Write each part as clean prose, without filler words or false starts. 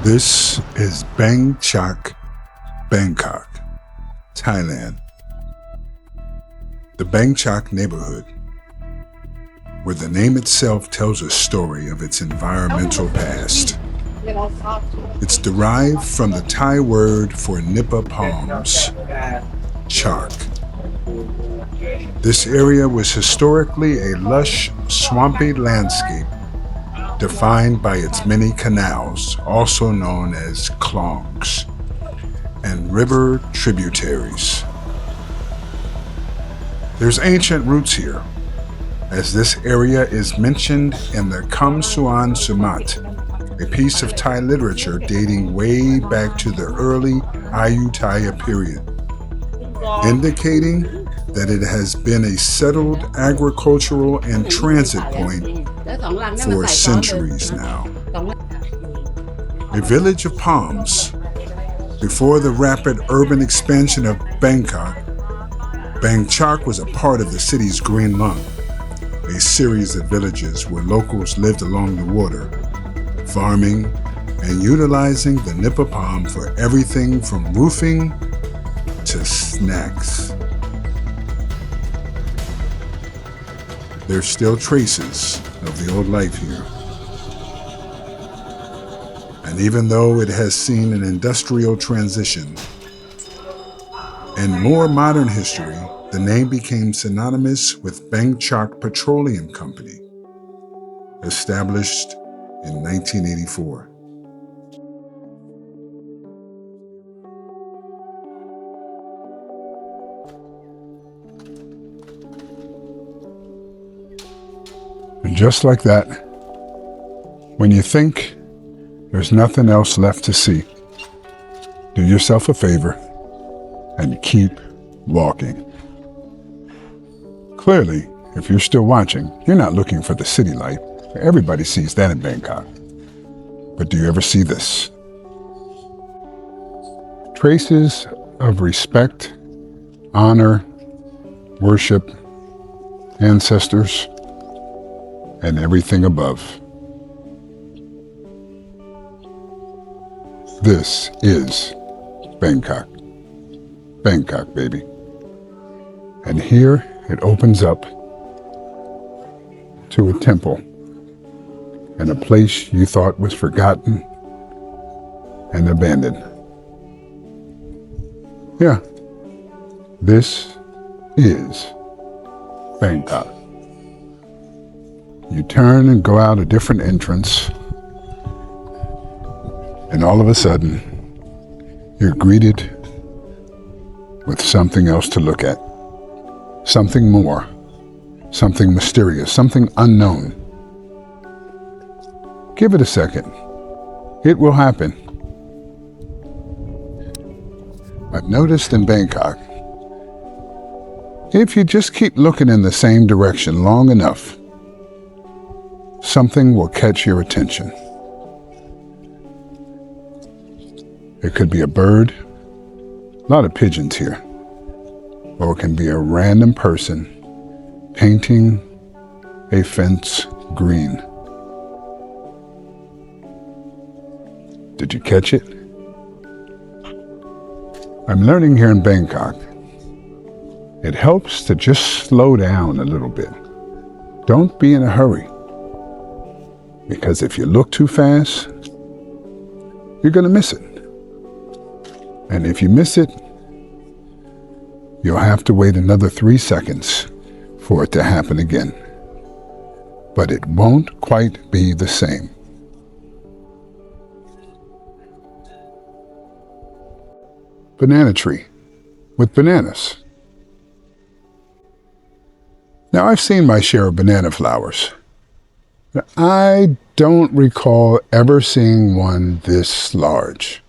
This is Bang Chak, Bangkok, Thailand. The Bang Chak neighborhood, where the name itself tells a story of its environmental past. It's derived from the Thai word for nipa palms, chak. This area was historically a lush, swampy landscape defined by its many canals, also known as klongs, and river tributaries. There's ancient roots here, as this area is mentioned in the Kam Suan Sumat, a piece of Thai literature dating way back to the early Ayutthaya period, indicating that it has been a settled agricultural and transit point for centuries now. A village of palms, before the rapid urban expansion of Bangkok, Bang Chak was a part of the city's green lung, a series of villages where locals lived along the water, farming and utilizing the nipa palm for everything from roofing to snacks. There's still traces of the old life here. And even though it has seen an industrial transition and more modern history, the name became synonymous with Bang Chak Petroleum Company, established in 1984. And just like that, when you think there's nothing else left to see, do yourself a favor and keep walking. Clearly, if you're still watching, you're not looking for the city life. Everybody sees that in Bangkok. But do you ever see this? Traces of respect, honor, worship, ancestors, and everything above. This is Bangkok. Bangkok, baby. And here it opens up to a temple and a place you thought was forgotten and abandoned. Yeah, this is Bangkok. You turn and go out a different entrance, and all of a sudden, you're greeted with something else to look at. Something more, something mysterious, something unknown. Give it a second. It will happen. I've noticed in Bangkok, if you just keep looking in the same direction long enough, something will catch your attention. It could be a bird, a lot of pigeons here, or it can be a random person painting a fence green. Did you catch it? I'm learning here in Bangkok, it helps to just slow down a little bit. Don't be in a hurry. Because if you look too fast, you're going to miss it. And if you miss it, you'll have to wait another 3 seconds for it to happen again. But it won't quite be the same. Banana tree with bananas. Now, I've seen my share of banana flowers. I don't recall ever seeing one this large.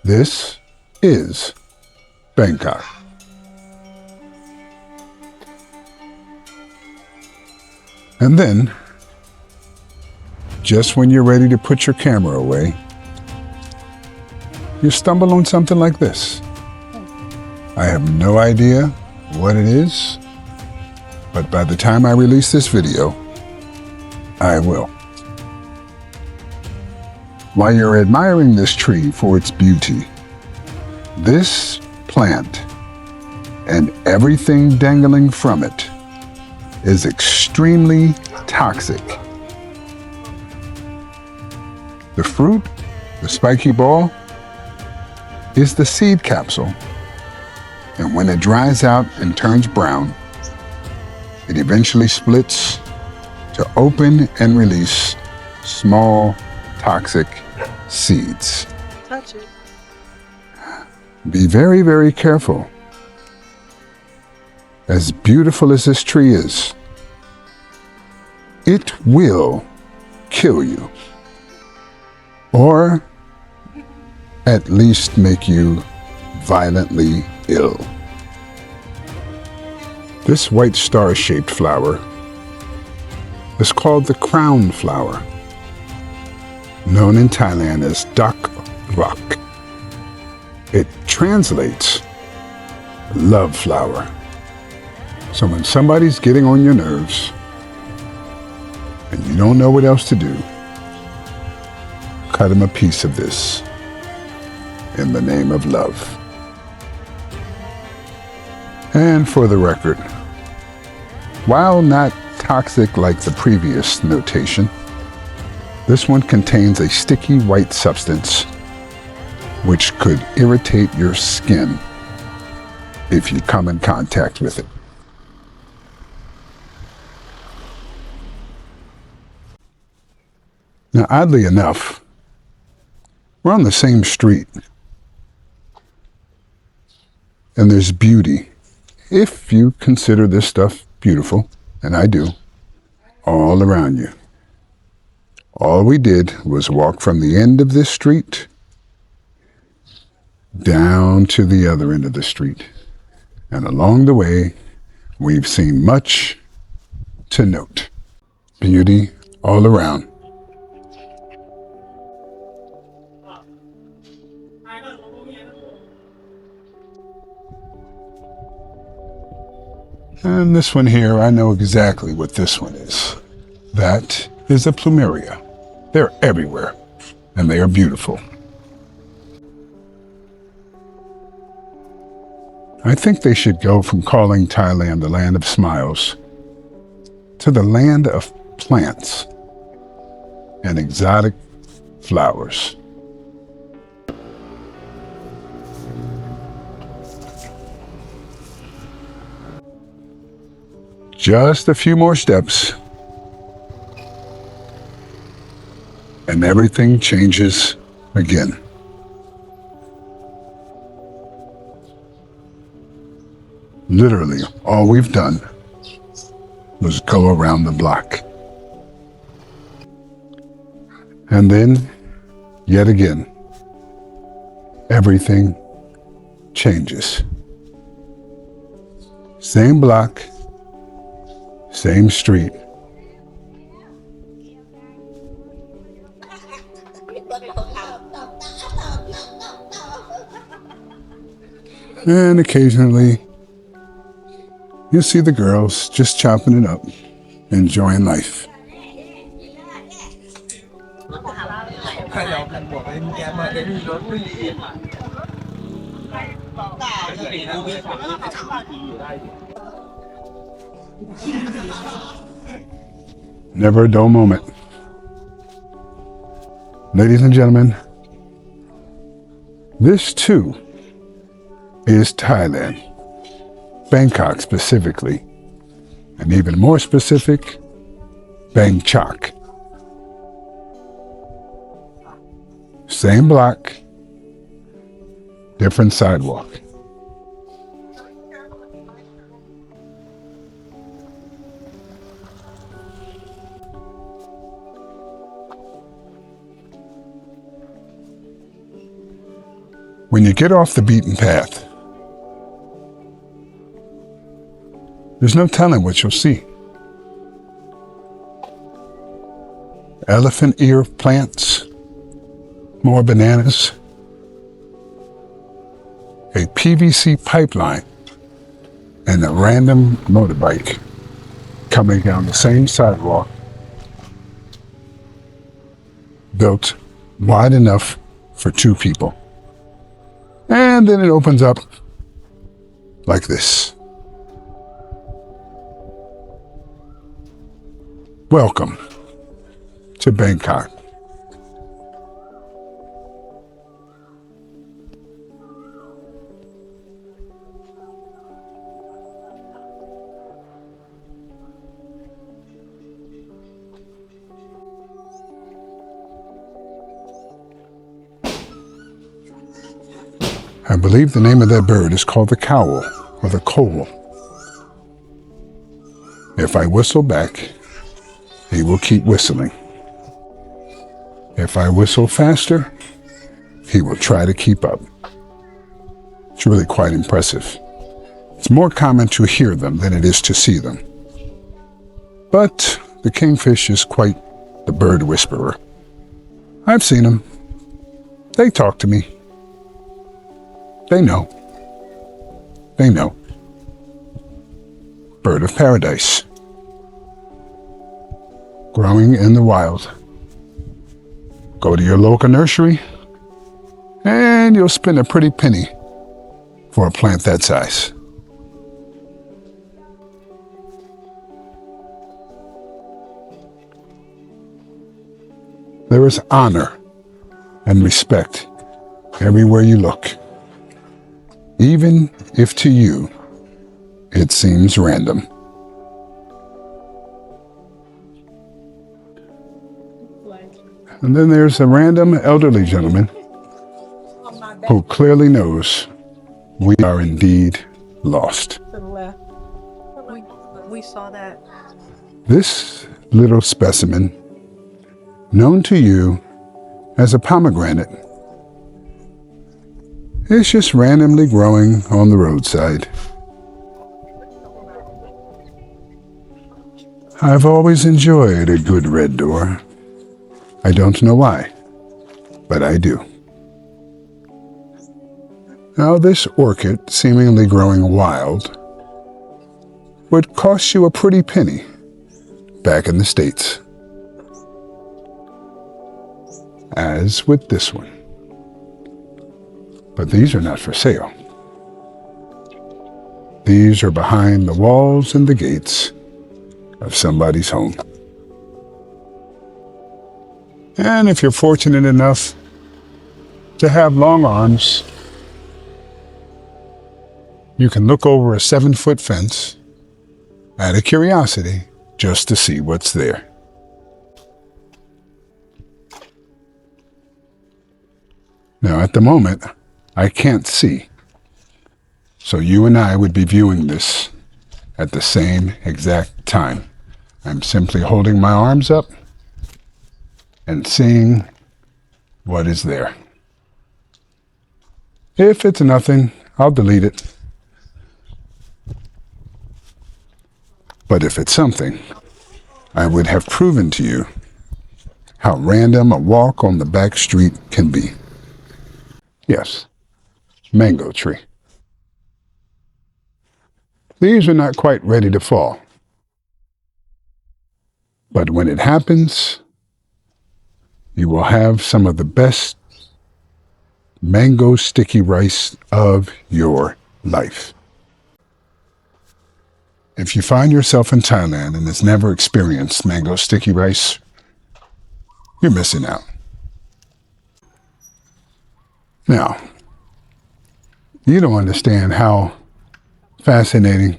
This is Bangkok. And then, just when you're ready to put your camera away, you stumble on something like this. I have no idea what it is, but by the time I release this video, I will. While you're admiring this tree for its beauty, this plant and everything dangling from it is extremely toxic. The fruit, the spiky ball, is the seed capsule, and when it dries out and turns brown, it eventually splits to open and release small toxic seeds. Touch it. Be very, very careful. As beautiful as this tree is, it will kill you, or at least make you violently ill. This white star-shaped flower is called the crown flower, known in Thailand as Dak Rak. It translates love flower. So when somebody's getting on your nerves and you don't know what else to do, cut them a piece of this in the name of love. And for the record, while not toxic like the previous notation, this one contains a sticky white substance which could irritate your skin if you come in contact with it. Now, oddly enough, we're on the same street, and there's beauty, if you consider this stuff beautiful, and I do, all around you. All we did was walk from the end of this street down to the other end of the street. And along the way, we've seen much to note. Beauty all around. And this one here, I know exactly what this one is. That is a plumeria. They're everywhere, and they are beautiful. I think they should go from calling Thailand the land of smiles to the land of plants and exotic flowers. Just a few more steps, and everything changes again. Literally, all we've done was go around the block. And then, yet again, everything changes. Same block, same street. And occasionally, you see the girls just chopping it up, enjoying life. Never a dull moment. Ladies and gentlemen, this too is Thailand, Bangkok specifically, and even more specific, Bang Chak. Same block, different sidewalk. When you get off the beaten path, there's no telling what you'll see. Elephant ear plants, more bananas, a PVC pipeline, and a random motorbike coming down the same sidewalk built wide enough for 2 people. And then it opens up like this. Welcome to Bangkok. I believe the name of that bird is called the cowl or the coal. If I whistle back, he will keep whistling. If I whistle faster, he will try to keep up. It's really quite impressive. It's more common to hear them than it is to see them. But the kingfish is quite the bird whisperer. I've seen them. They talk to me. They know. They know. Bird of paradise. Growing in the wild. Go to your local nursery, and you'll spend a pretty penny for a plant that size. There is honor and respect everywhere you look, even if to you it seems random. And then there's a random elderly gentleman who clearly knows we are indeed lost. To the left. We saw that. This little specimen, known to you as a pomegranate, is just randomly growing on the roadside. I've always enjoyed a good red door. I don't know why, but I do. Now, this orchid, seemingly growing wild, would cost you a pretty penny back in the States. As with this one. But these are not for sale. These are behind the walls and the gates of somebody's home. And if you're fortunate enough to have long arms, you can look over a 7-foot fence out of curiosity just to see what's there. Now, at the moment, I can't see. So you and I would be viewing this at the same exact time. I'm simply holding my arms up and seeing what is there. If it's nothing, I'll delete it. But if it's something, I would have proven to you how random a walk on the back street can be. Yes, mango tree. These are not quite ready to fall. But when it happens, you will have some of the best mango sticky rice of your life. If you find yourself in Thailand and has never experienced mango sticky rice, you're missing out. Now, you don't understand how fascinating,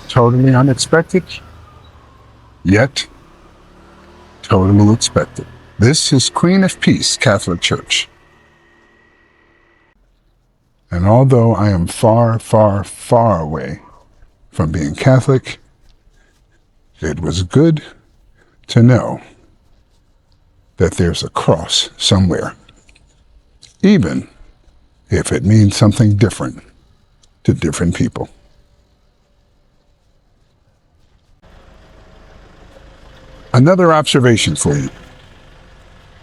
totally unexpected, yet totally expected. This is Queen of Peace Catholic Church. And although I am far, far, far away from being Catholic, it was good to know that there's a cross somewhere, even if it means something different to different people. Another observation for you.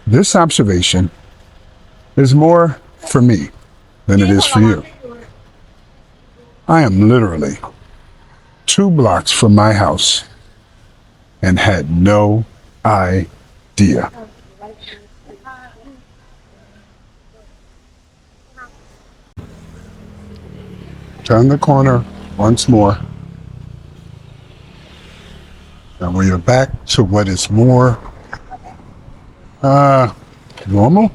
This observation is more for me than it is for you. I am literally 2 blocks from my house and had no idea Turn the corner once more. And we are back to what is more normal,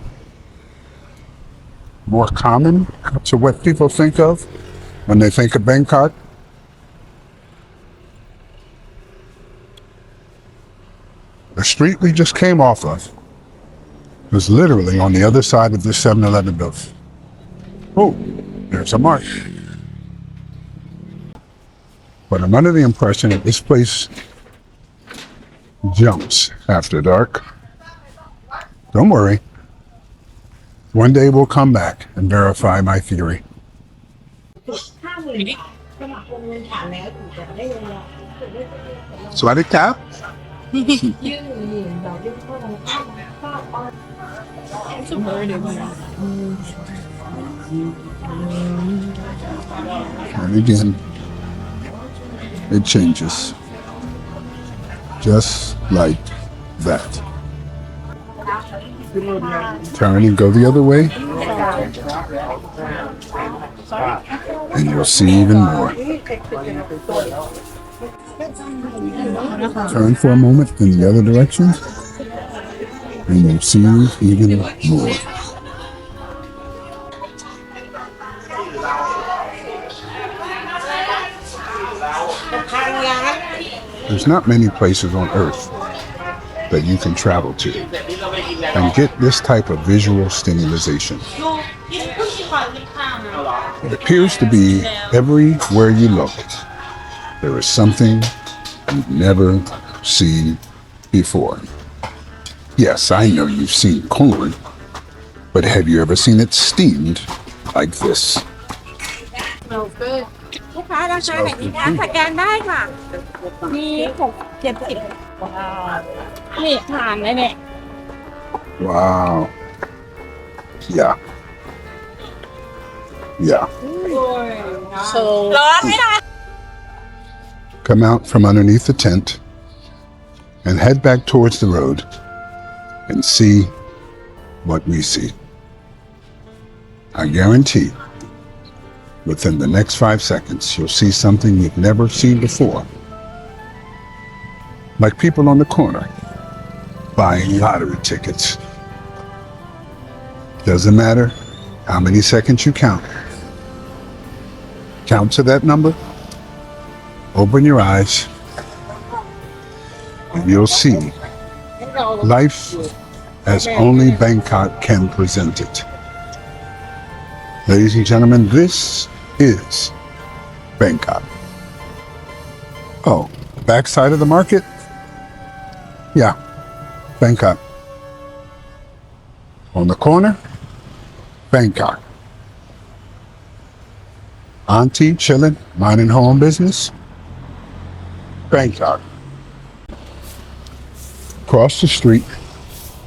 more common to what people think of when they think of Bangkok. The street we just came off of was literally on the other side of this 7-Eleven building. Oh, there's a mark. But I'm under the impression that this place jumps after dark. Don't worry. One day we'll come back and verify my theory. Swaddy Cap? It's a bird in here. And again, it changes. Just like that. Turn and go the other way. And you'll see even more. Turn for a moment in the other direction. And you'll see even more. There's not many places on earth that you can travel to and get this type of visual stimulation. It appears to be everywhere you look, there is something you've never seen before. Yes, I know you've seen corn, but have you ever seen it steamed like this? Smells good. ลูกค้าราคาไหนดีคะสแกนได้ค่ะ มี6-70นี่ผ่านเลยเนี่ย Wow. Yeah. Yeah. So ร้อนไหมล่ะ Come out from underneath the tent and head back towards the road and see what we see. I guarantee within the next 5 seconds, you'll see something you've never seen before. Like people on the corner buying lottery tickets. Doesn't matter how many seconds you count. Count to that number, open your eyes, and you'll see life as only Bangkok can present it. Ladies and gentlemen, this is Bangkok. Oh, backside of the market? Yeah, Bangkok. On the corner? Bangkok. Auntie chilling, minding her own business? Bangkok. Cross the street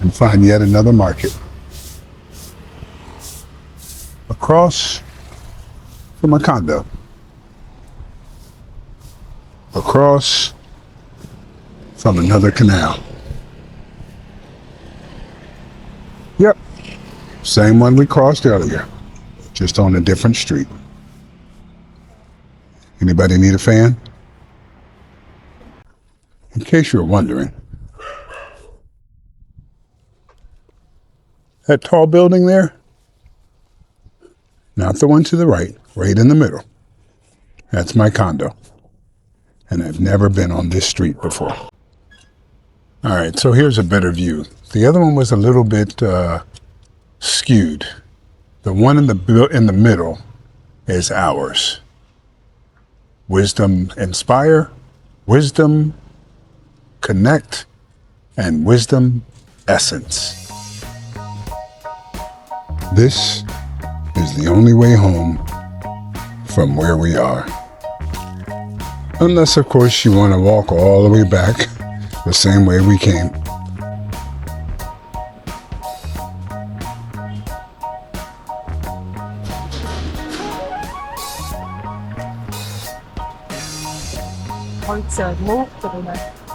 and find yet another market. Across from a condo. Across from another canal. Yep, same one we crossed earlier, just on a different street. Anybody need a fan? In case you're wondering, that tall building there, not the one to the right in the middle. That's my condo. And I've never been on this street before. All right, so here's a better view. The other one was a little bit skewed. The one in the middle is ours. Wisdom inspire, wisdom connect, and wisdom essence. This is the only way home from where we are. Unless, of course, you want to walk all the way back the same way we came. Once move to the left.